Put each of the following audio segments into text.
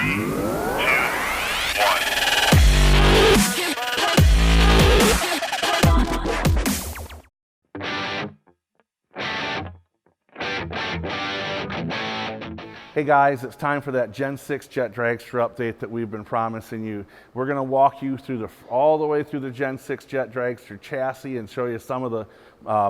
Hey guys, it's time for that Gen 6 Jet Dragster update that we've been promising you. We're going to walk you through all the way through the Gen 6 Jet Dragster chassis and show you some of the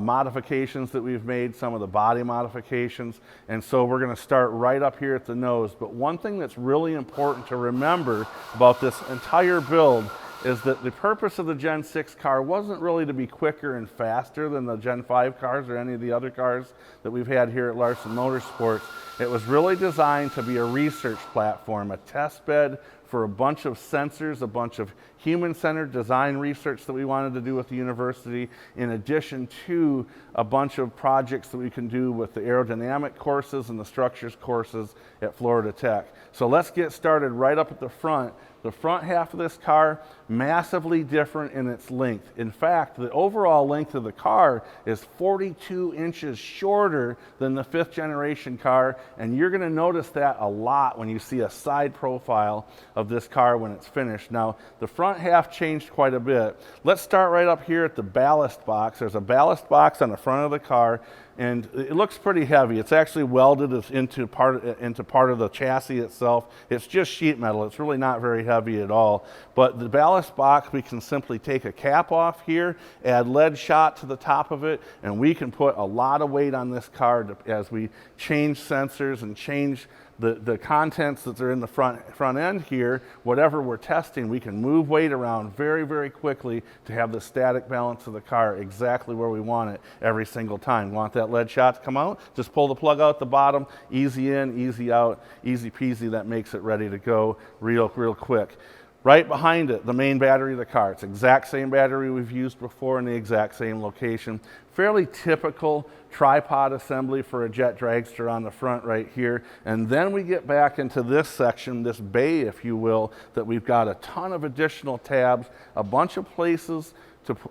modifications that we've made, some of the body modifications. And so we're going to start right up here at the nose. But one thing that's really important to remember about this entire build is that the purpose of the Gen 6 car wasn't really to be quicker and faster than the Gen 5 cars or any of the other cars that we've had here at Larsen Motorsports. It was really designed to be a research platform, a test bed for a bunch of sensors, a bunch of human-centered design research that we wanted to do with the university, in addition to a bunch of projects that we can do with the aerodynamic courses and the structures courses at Florida Tech. So let's get started right up at the front. The front half of this car, massively different in its length. In fact, the overall length of the car is 42 inches shorter than the 5th generation car, and you're going to notice that a lot when you see a side profile of this car when it's finished. Now, the front half changed quite a bit. Let's start right up here at the ballast box. There's a ballast box on the front of the car, and it looks pretty heavy. It's actually welded into part of the chassis itself. It's just sheet metal. It's really not very heavy at all. But the ballast box, we can simply take a cap off here, add lead shot to the top of it, and we can put a lot of weight on this car as we change sensors and change the contents that are in the front end here. Whatever we're testing, we can move weight around very, very quickly to have the static balance of the car exactly where we want it every single time. Want that lead shot to come out? Just pull the plug out the bottom, easy in, easy out, easy peasy. That makes it ready to go real quick. Right behind it, the main battery of the car. It's the exact same battery we've used before in the exact same location. Fairly typical tripod assembly for a Jet Dragster on the front right here. And then we get back into this section, this bay, if you will, that we've got a ton of additional tabs, a bunch of places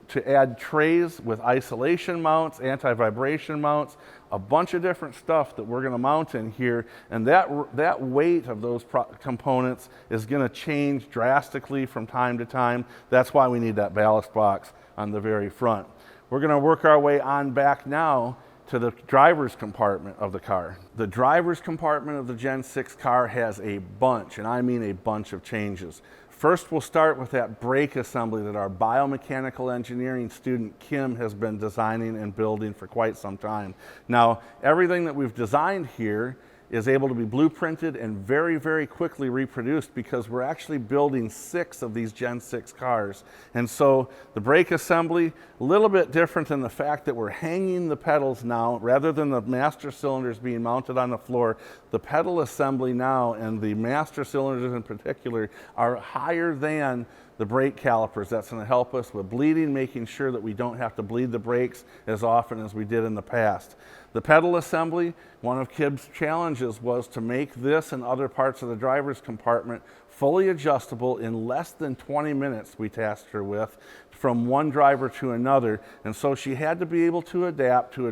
to add trays with isolation mounts, anti-vibration mounts, a bunch of different stuff that we're going to mount in here, and that weight of those components is going to change drastically from time to time. That's why we need that ballast box on the very front. We're going to work our way on back now to the driver's compartment of the car. The driver's compartment of the Gen 6 car has a bunch, and I mean a bunch of changes. First, we'll start with that brake assembly that our biomechanical engineering student Kim has been designing and building for quite some time. Now, everything that we've designed here is able to be blueprinted and very, very quickly reproduced because we're actually building 6 of these Gen 6 cars. And so the brake assembly, a little bit different in the fact that we're hanging the pedals now, rather than the master cylinders being mounted on the floor. The pedal assembly now, and the master cylinders in particular, are higher than the brake calipers. That's going to help us with bleeding, making sure that we don't have to bleed the brakes as often as we did in the past. The pedal assembly, one of Kim's challenges was to make this and other parts of the driver's compartment fully adjustable in less than 20 minutes, we tasked her with, from one driver to another. And so she had to be able to adapt to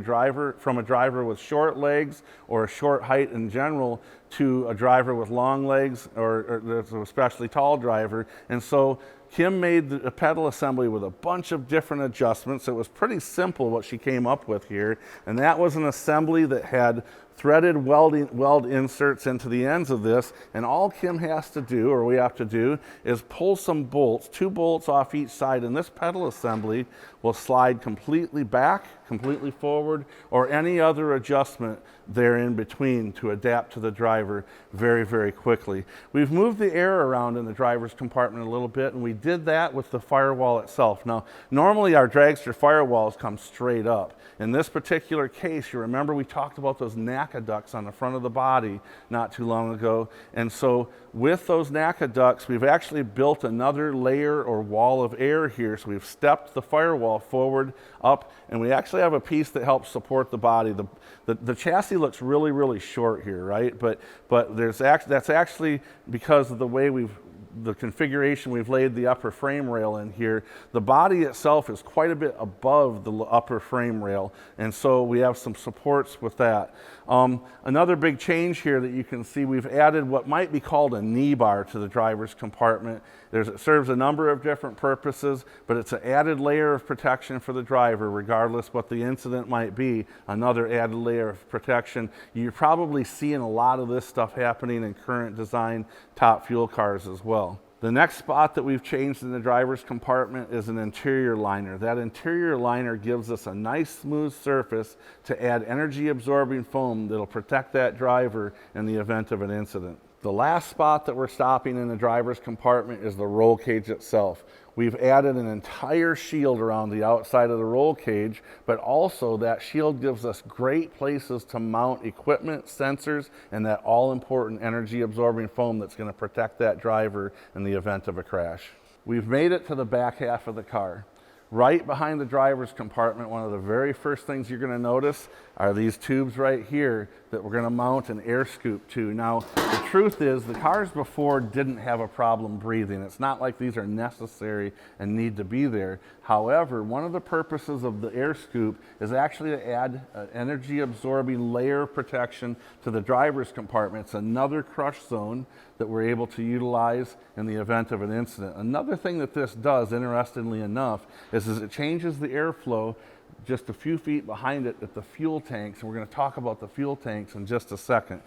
from a driver with short legs or a short height in general to a driver with long legs or an especially tall driver. And so Kim made a pedal assembly with a bunch of different adjustments. It was pretty simple what she came up with here, and that was an assembly that had threaded weld inserts into the ends of this, and all Kim has to do, or we have to do, is pull some bolts, 2 bolts off each side, and this pedal assembly will slide completely back, completely forward, or any other adjustment there in between to adapt to the driver very, very quickly. We've moved the air around in the driver's compartment a little bit, and we did that with the firewall itself. Now, normally our dragster firewalls come straight up. In this particular case, you remember we talked about those NACA ducts on the front of the body not too long ago, and so with those NACA ducts, we've actually built another layer or wall of air here. So we've stepped the firewall forward, up, and we actually have a piece that helps support the body. The chassis looks really, really short here, right? But that's actually because of the way we've the configuration we've laid the upper frame rail in here, the body itself is quite a bit above the upper frame rail, and so we have some supports with that. Another big change here that you can see, we've added what might be called a knee bar to the driver's compartment. It serves a number of different purposes, but it's an added layer of protection for the driver, regardless what the incident might be, another added layer of protection. You're probably seeing a lot of this stuff happening in current design top fuel cars as well. The next spot that we've changed in the driver's compartment is an interior liner. That interior liner gives us a nice smooth surface to add energy absorbing foam that'll protect that driver in the event of an incident. The last spot that we're stopping in the driver's compartment is the roll cage itself. We've added an entire shield around the outside of the roll cage, but also that shield gives us great places to mount equipment, sensors, and that all-important energy-absorbing foam that's going to protect that driver in the event of a crash. We've made it to the back half of the car. Right behind the driver's compartment, one of the very first things you're going to notice are these tubes right here that we're going to mount an air scoop to. Now, the truth is the cars before didn't have a problem breathing. It's not like these are necessary and need to be there. However, one of the purposes of the air scoop is actually to add an energy absorbing layer of protection to the driver's compartment. It's another crush zone that we're able to utilize in the event of an incident. Another thing that this does, interestingly enough, is it changes the airflow just a few feet behind it at the fuel tanks, and we're going to talk about the fuel tanks in just a second.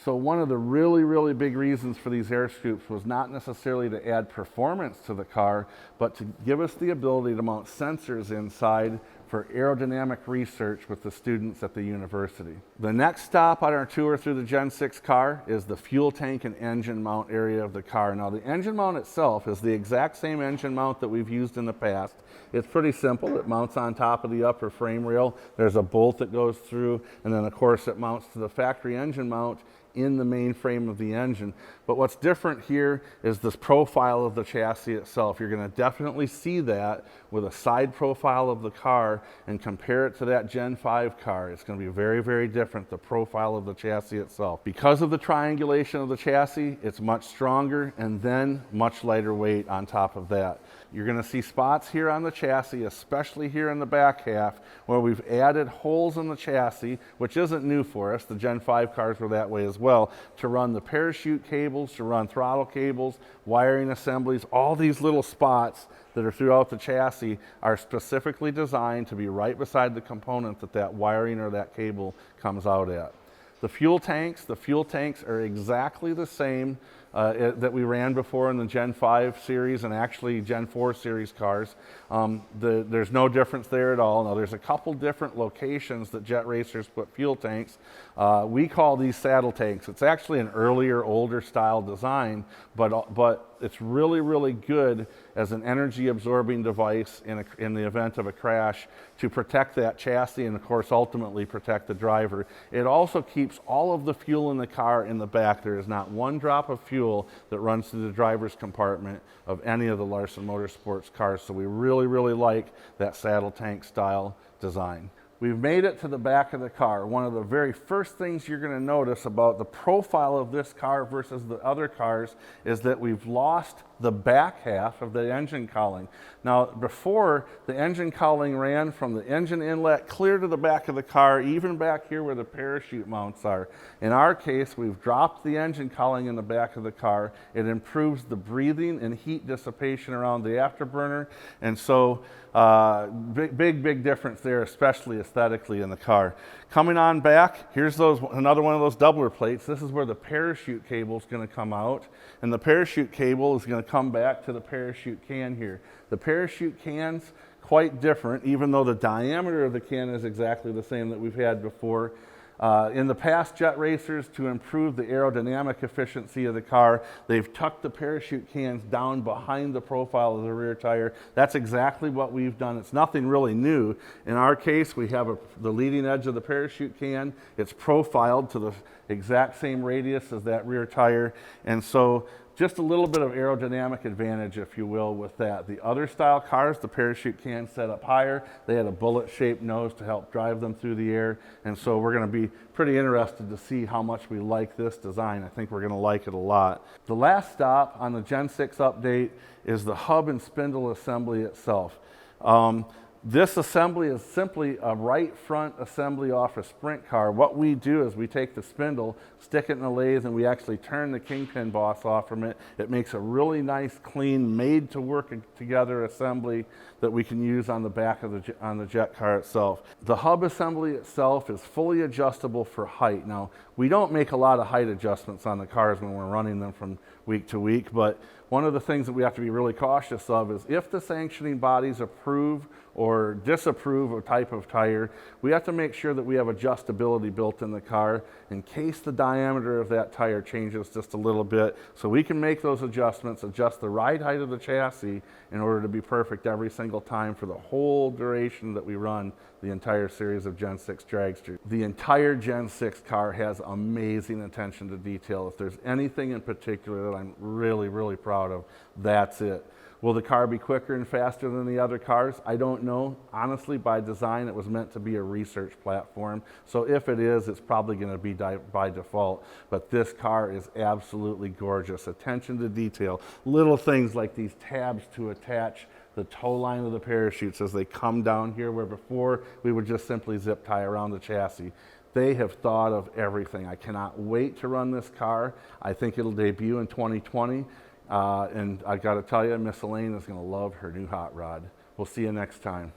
So one of the really big reasons for these air scoops was not necessarily to add performance to the car, but to give us the ability to mount sensors inside for aerodynamic research with the students at the university. The next stop on our tour through the Gen 6 car is the fuel tank and engine mount area of the car. Now, the engine mount itself is the exact same engine mount that we've used in the past. It's pretty simple. It mounts on top of the upper frame rail. There's a bolt that goes through, and then of course it mounts to the factory engine mount in the main frame of the engine. But what's different here is this profile of the chassis itself. You're going to definitely see that with a side profile of the car and compare it to that Gen 5 car. It's going to be very different, the profile of the chassis itself. Because of the triangulation of the chassis, it's much stronger and then much lighter weight on top of that. You're going to see spots here on the chassis, especially here in the back half, where we've added holes in the chassis, which isn't new for us. The Gen 5 cars were that way as well, to run the parachute cables, to run throttle cables, wiring assemblies. All these little spots that are throughout the chassis are specifically designed to be right beside the component that that wiring or that cable comes out at. The fuel tanks are exactly the same that we ran before in the Gen 5 series and actually Gen 4 series cars. There's no difference there at all. Now, there's a couple different locations that jet racers put fuel tanks. We call these saddle tanks. It's actually an earlier, older style design, but it's really good as an energy absorbing device in the event of a crash to protect that chassis and of course ultimately protect the driver. It also keeps all of the fuel in the car in the back. There is not one drop of fuel that runs through the driver's compartment of any of the Larsen Motorsports cars, so we really like that saddle tank style design. We've made it to the back of the car. One of the very first things you're going to notice about the profile of this car versus the other cars is that we've lost the back half of the engine cowling. Now, before, the engine cowling ran from the engine inlet clear to the back of the car, even back here where the parachute mounts are. In our case, we've dropped the engine cowling in the back of the car. It improves the breathing and heat dissipation around the afterburner, and so big difference there, especially aesthetically in the car. Coming on back, here's another one of those doubler plates. This is where the parachute cable is going to come out, and the parachute cable is going to come back to the parachute can here. The parachute can's quite different, even though the diameter of the can is exactly the same that we've had before. In the past, jet racers, to improve the aerodynamic efficiency of the car, they've tucked the parachute cans down behind the profile of the rear tire. That's exactly what we've done. It's nothing really new. In our case, we have the leading edge of the parachute can. It's profiled to the exact same radius as that rear tire, and so just a little bit of aerodynamic advantage, if you will, with that. The other style cars, the parachute can set up higher. They had a bullet-shaped nose to help drive them through the air, and so we're going to be pretty interested to see how much we like this design. I think we're going to like it a lot. The last stop on the Gen 6 update is the hub and spindle assembly itself. This assembly is simply a right front assembly off a sprint car. What we do is we take the spindle, stick it in the lathe, and we actually turn the kingpin boss off from it. It makes a really nice, clean, made to work together assembly that we can use on the back of the jet car itself. The hub assembly itself is fully adjustable for height. Now, we don't make a lot of height adjustments on the cars when we're running them from week to week, but one of the things that we have to be really cautious of is if the sanctioning bodies approve or disapprove a type of tire, we have to make sure that we have adjustability built in the car in case the diameter of that tire changes just a little bit, so we can make those adjustments, adjust the ride height of the chassis in order to be perfect every single time for the whole duration that we run the entire series of Gen 6 Dragster. The entire Gen 6 car has amazing attention to detail. If there's anything in particular that I'm really, really proud of, that's it. Will the car be quicker and faster than the other cars? I don't know. Honestly, by design, it was meant to be a research platform. So if it is, it's probably going to be by default. But this car is absolutely gorgeous. Attention to detail. Little things like these tabs to attach the tow line of the parachutes as they come down here, where before we would just simply zip tie around the chassis. They have thought of everything. I cannot wait to run this car. I think it'll debut in 2020. And I got to tell you, Miss Elaine is going to love her new hot rod. We'll see you next time.